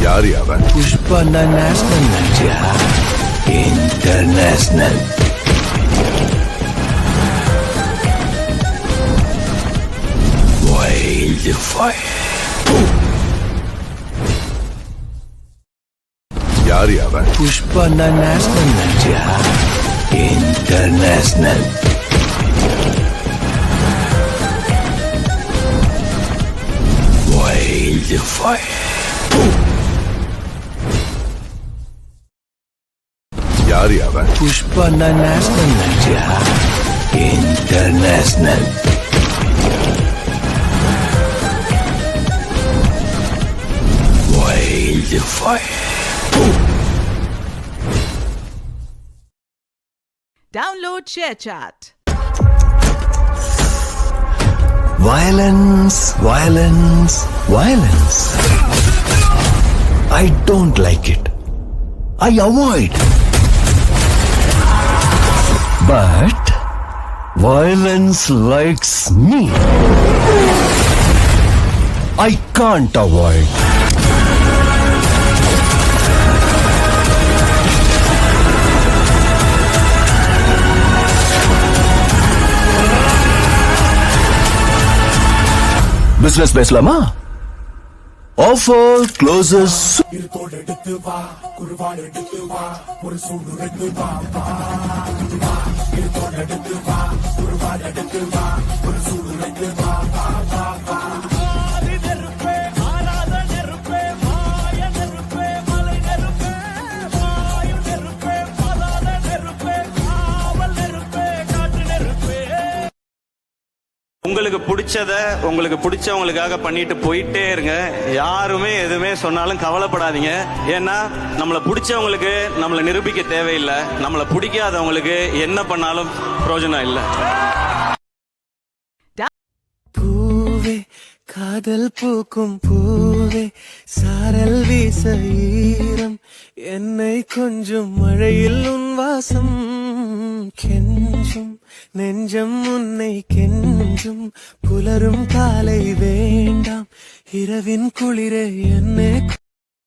யாரு அவன்? புஷ்பா நேஷனல் நினைச்சியா? இன்டர்நேஷனல். Wild fire. யாரு அவன்? புஷ்பா நேஷனல் நினைச்சியா? இன்டர்நேஷனல். Wild fire. யாரு அவன்? புஷ்பா நேஷனல் நினைச்சியா? International. Wild fire. Download ShareChat. Violence, violence, violence. I don't like it. I avoid. But violence likes me. I can't avoid. Business பேசலாமா? Offer closes. உங்களுக்கு பிடிச்சத உங்களுக்கு பிடிச்சவங்களுக்காக பண்ணிட்டு போயிட்டே இருங்க. யாருமே எதுவுமே சொன்னாலும் கவலைப்படாதீங்க. ஏன்னா நம்மளை பிடிச்சவங்களுக்கு நம்மளை நிரூபிக்க தேவையில்லை. நம்மளை பிடிக்காதவங்களுக்கு என்ன பண்ணாலும் பிரயோஜனம் இல்லை. பூவே காதல் பூக்கும் பூவே சாரல் வீச ஈரம் என்னை கொஞ்சம் மழையில் உன் வாசம் கெஞ்சும் நெஞ்சம் உன்னை கெஞ்சும் புலரும் காலை வேண்டாம் இரவின் குளிரே என்னை